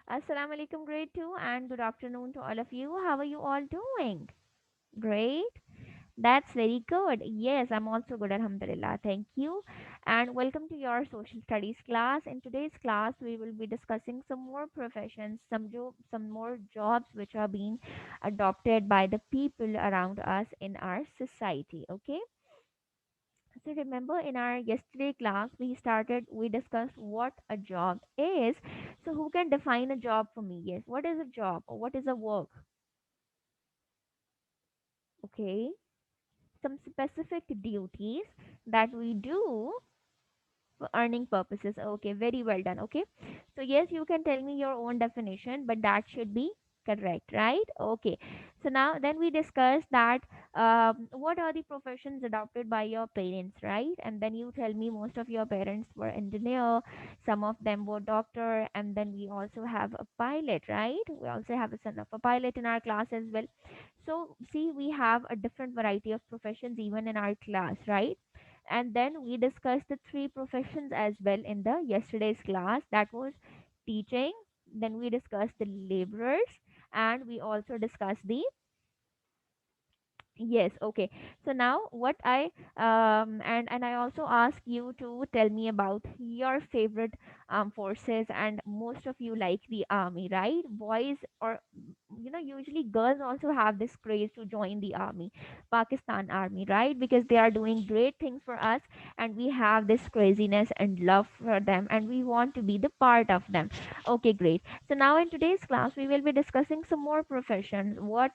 Assalamu alaikum, grade 2, and good afternoon to all of you. How are you all doing? Great. That's very good. Yes, I'm also good, Alhamdulillah. Thank you. And welcome to your social studies class. In today's class, we will be discussing some more professions, some more jobs which are being adopted by the people around us in our society. Okay. So remember in our yesterday class we discussed what a job is. So who can define a job for me? Yes, what is a job or what is a work? Okay, some specific duties that we do for earning purposes. Okay, very well done. Okay, so yes, you can tell me your own definition, but that should be correct, right? Okay, so now then we discussed that what are the professions adopted by your parents, right? And then you tell me most of your parents were engineer, some of them were doctor, and then we also have a pilot, right? We also have a son of a pilot in our class as well. So see, we have a different variety of professions even in our class, right? And then we discussed the three professions as well in the yesterday's class, that was teaching, then we discussed the laborers, and we also discussed the yes. Okay, so now what I and I also ask you to tell me about your favorite forces, and most of you like the army, right? Boys, or usually girls also have this craze to join the army, Pakistan army, right? Because they are doing great things for us, and we have this craziness and love for them, and we want to be the part of them. Okay, great. So now in today's class we will be discussing some more professions. What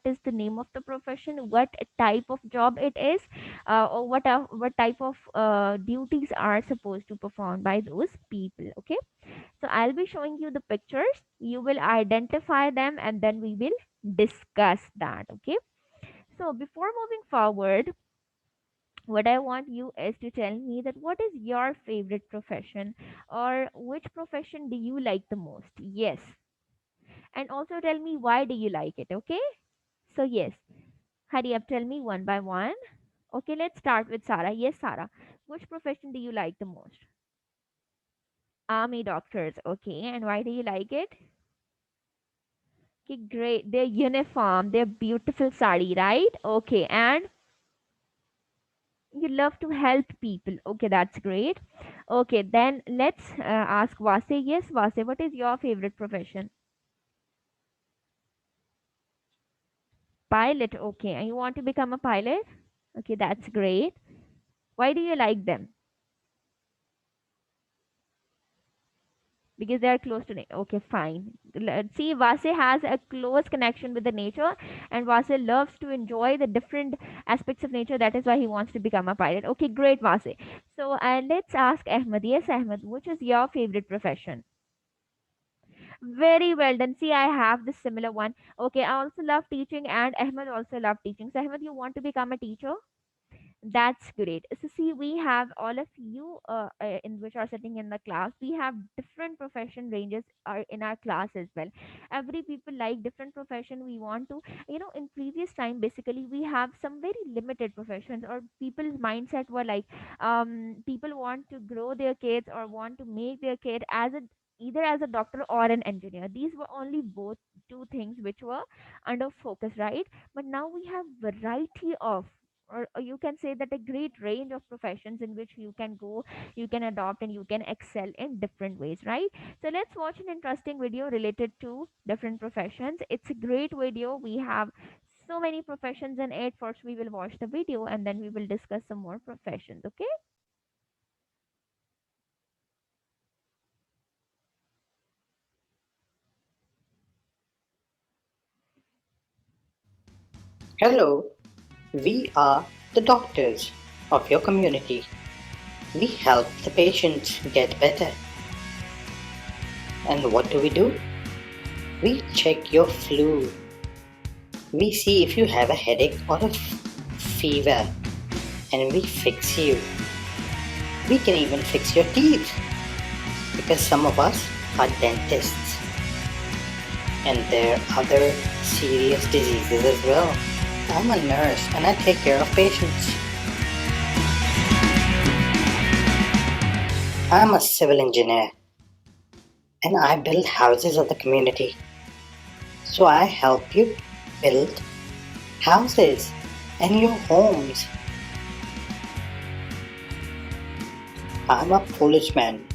is the name of the profession, what type of job it is, or what type of duties are supposed to perform by those people. Okay, so I'll be showing you the pictures, you will identify them, and then we will discuss that. Okay, so before moving forward, what I want you is to tell me that what is your favorite profession, or which profession do you like the most? Yes, and also tell me why do you like it. Okay, so yes, hurry up, tell me one by one. Okay, let's start with Sarah. Yes, Sarah, which profession do you like the most? Army doctors. Okay, and why do you like it? Okay, great, their uniform, their beautiful sari, right? Okay, and you love to help people. Okay, that's great. Okay, then let's ask Vase. Yes, Vase, what is your favorite profession? Pilot. Okay, and you want to become a pilot? Okay, that's great. Why do you like them? Because they are close to nature. Okay, fine. Let's see, Vase has a close connection with the nature, and Vase loves to enjoy the different aspects of nature. That is why he wants to become a pilot. Okay, great, Vase. So, let's ask Ahmed. Yes, Ahmed, which is your favorite profession? Very well done. See, I have this similar one. Okay, I also love teaching, and Ahmed also love teaching. So, Ahmed, you want to become a teacher? That's great. So see, we have all of you in which are sitting in the class. We have different profession ranges are in our class as well. Every people like different profession. We want to, in previous time, basically we have some very limited professions, or people's mindset were like, people want to grow their kids or want to make their kid as a either as a doctor or an engineer. These were only both two things which were under focus, right? But now we have variety of, or you can say that a great range of professions in which you can go, you can adopt, and you can excel in different ways, right? So let's watch an interesting video related to different professions. It's a great video. We have so many professions in it. First we will watch the video, and then we will discuss some more professions. Okay. Hello, we are the doctors of your community. We help the patients get better. And what do? We check your flu. We see if you have a headache or a fever, and we fix you. We can even fix your teeth because some of us are dentists, and there are other serious diseases as well. I'm a nurse and I take care of patients. I'm a civil engineer. and I build houses of the community. So I help you build houses and your homes. I'm a policeman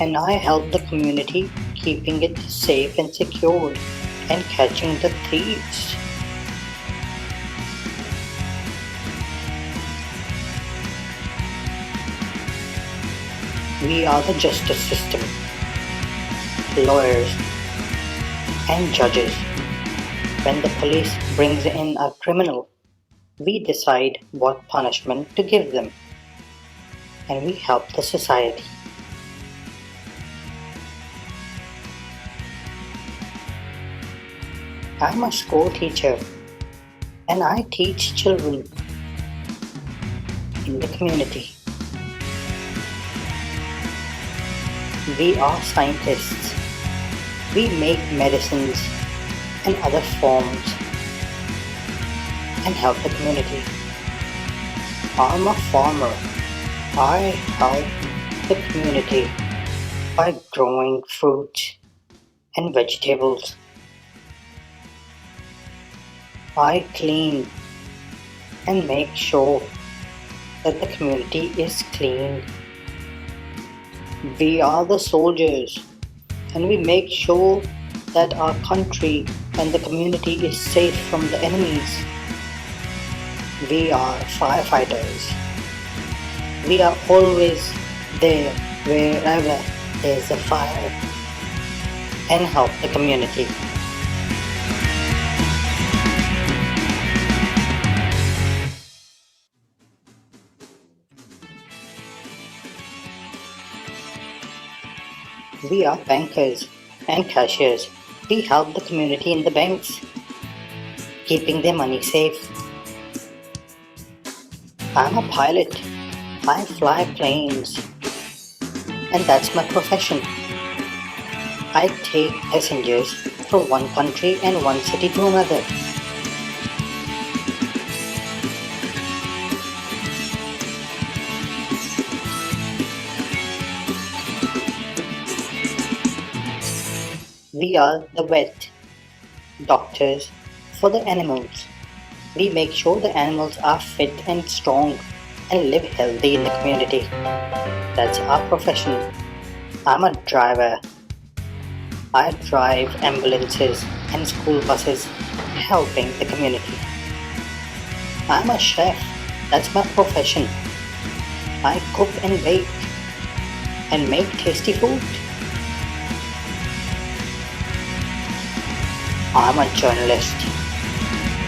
and I help the community keeping it safe and secured and catching the thieves. We are the justice system, lawyers and judges. When the police brings in a criminal, we decide what punishment to give them and we help the society. I'm a school teacher and I teach children in the community. We are scientists. We make medicines and other forms and help the community. I'm a farmer. I help the community by growing fruit and vegetables. I clean and make sure that the community is clean. We are the soldiers and we make sure that our country and the community is safe from the enemies. We are firefighters. We are always there wherever there's a fire and help the community. We are bankers and cashiers. We help the community in the banks, keeping their money safe. I'm a pilot. I fly planes, and that's my profession. I take passengers from one country and one city to another. We are the vet doctors for the animals. We make sure the animals are fit and strong and live healthy in the community. That's our profession. I'm a driver. I drive ambulances and school buses helping the community. I'm a chef. That's my profession. I cook and bake and make tasty food. I'm a journalist.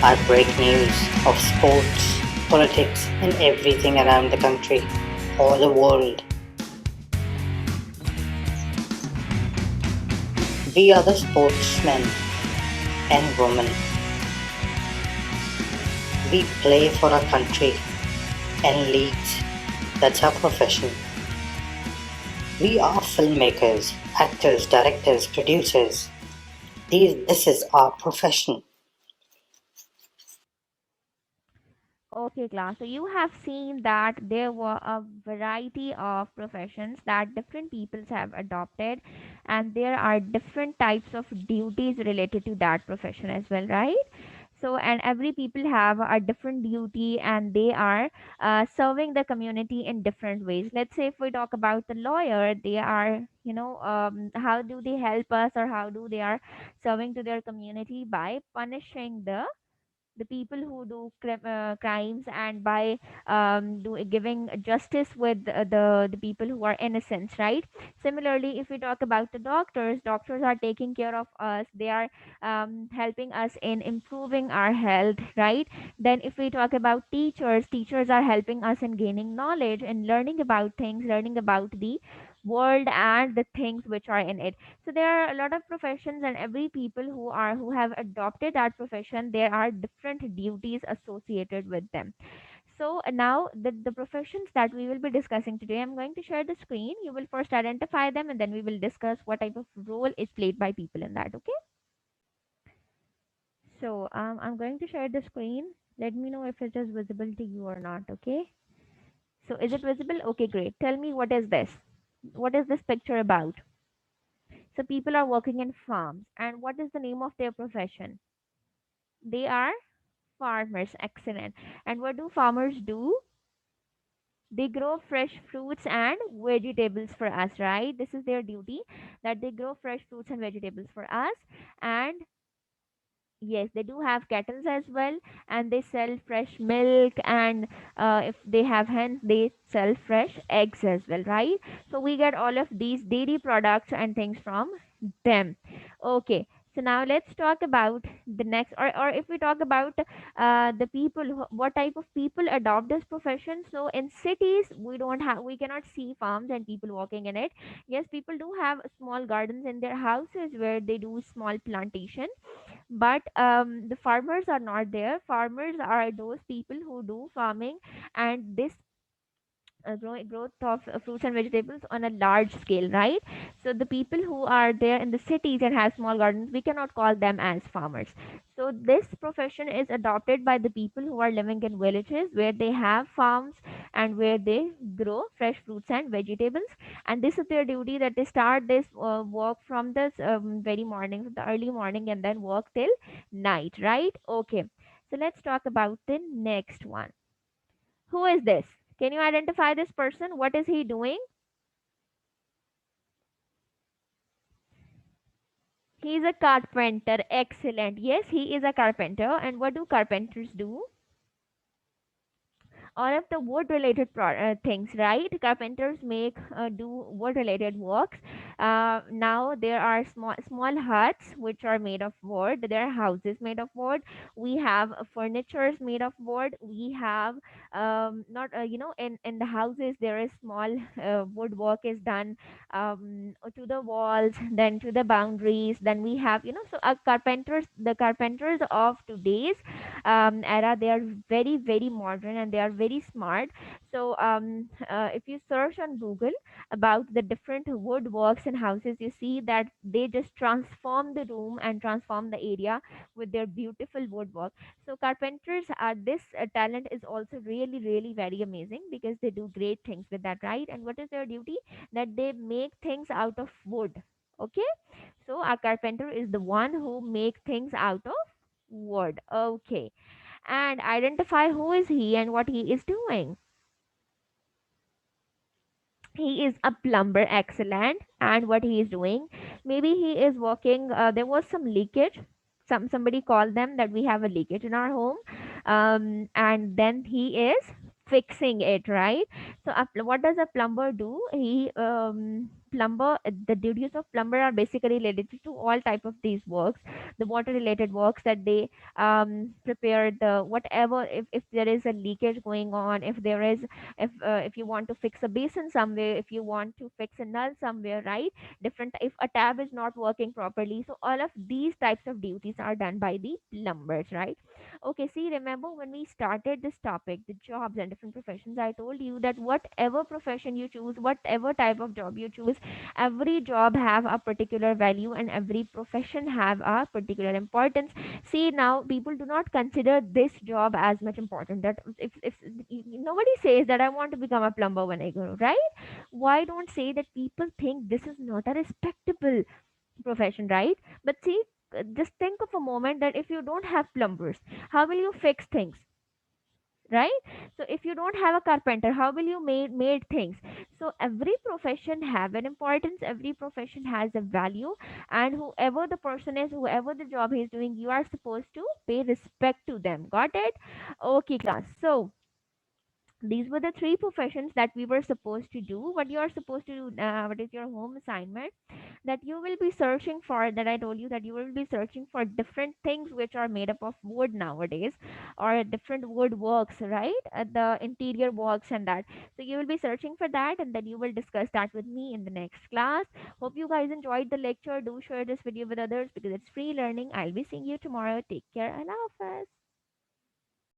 I break news of sports, politics, and everything around the country or the world. We are the sportsmen and women. We play for our country and leagues. That's our profession. We are filmmakers, actors, directors, producers. This is our profession. Okay, class. So you have seen that there were a variety of professions that different peoples have adopted, and there are different types of duties related to that profession as well, right? So, and every people have a different duty, and they are serving the community in different ways. Let's say if we talk about the lawyer, they are, how do they help us, or how do they are serving to their community by punishing the people who do crimes, and by giving justice with the people who are innocent, right? Similarly, if we talk about the doctors, doctors are taking care of us. They are helping us in improving our health, right? Then if we talk about teachers, teachers are helping us in gaining knowledge and learning about things, learning about the world and the things which are in it. So there are a lot of professions, and every people who have adopted that profession, there are different duties associated with them. So now the professions that we will be discussing today, I'm going to share the screen. You will first identify them, and then we will discuss what type of role is played by people in that. Okay. So I'm going to share the screen. Let me know if it is visible to you or not. Okay. So is it visible? Okay, great. Tell me, what is this? What is this picture about? So people are working in farms. And what is the name of their profession? They are farmers. Excellent. And what do farmers do? They grow fresh fruits and vegetables for us, right? This is their duty, that they grow fresh fruits and vegetables for us. And yes, they do have kettles as well, and they sell fresh milk, and if they have hens, they sell fresh eggs as well, right? So we get all of these dairy products and things from them. Okay, so now let's talk about the next, or if we talk about the people, what type of people adopt this profession. So in cities, we cannot see farms and people working in it. Yes, people do have small gardens in their houses where they do small plantation, but the farmers are not there. Farmers are those people who do farming, and this growth of fruits and vegetables on a large scale, right? So the people who are there in the cities and have small gardens, we cannot call them as farmers. So this profession is adopted by the people who are living in villages where they have farms and where they grow fresh fruits and vegetables. And this is their duty, that they start this work from this very morning, from the early morning, and then work till night, right? Okay, so let's talk about the next one. Who is this? Can you identify this person? What is he doing? He is a carpenter. Excellent. Yes, he is a carpenter. And what do carpenters do? All of the wood related things, right? Carpenters make do wood related works. Now there are small huts which are made of wood. There are houses made of wood. We have furnitures made of wood. We have not in the houses there is small woodwork is done to the walls, then to the boundaries. Then we have, so the carpenters of today's era, they are very very modern and they are very smart. So if you search on Google about the different woodworks and houses, you see that they just transform the room and transform the area with their beautiful woodwork. So carpenters are this talent is also really really very amazing, because they do great things with that, right? And what is their duty? That they make things out of wood. Okay, so a carpenter is the one who make things out of wood. Okay, and identify who is he and what he is doing. He is a plumber. Excellent. And what he is doing? Maybe he is working. There was some leakage. Somebody called them that we have a leakage in our home, and then he is fixing it, right? So what does a plumber do? He plumber The duties of plumber are basically related to all type of these works, the water related works, that they prepare the whatever, if there is a leakage going on, if there is, if you want to fix a basin somewhere, if you want to fix a null somewhere, right? Different, if a tab is not working properly, so all of these types of duties are done by the plumbers, right? Okay, see, remember when we started this topic, the jobs and different professions, I told you that whatever profession you choose, whatever type of job you choose, every job have a particular value and every profession have a particular importance. See, now people do not consider this job as much important, that if nobody says that I want to become a plumber when I grow, right? Why don't say that? People think this is not a respectable profession, right? But see, just think of a moment that if you don't have plumbers, how will you fix things, right? So if you don't have a carpenter, how will you made things? So every profession have an importance, every profession has a value, and whoever the person is, whoever the job he is doing, you are supposed to pay respect to them. Got it? Okay, class. So these were the three professions that we were supposed to do. What you are supposed to do, what is your home assignment, that you will be searching for, that I told you that you will be searching for different things which are made up of wood nowadays, or different wood works, right? The interior works and that. So you will be searching for that, and then you will discuss that with me in the next class. Hope you guys enjoyed the lecture. Do share this video with others because it's free learning. I'll be seeing you tomorrow. Take care. Allah Hafiz.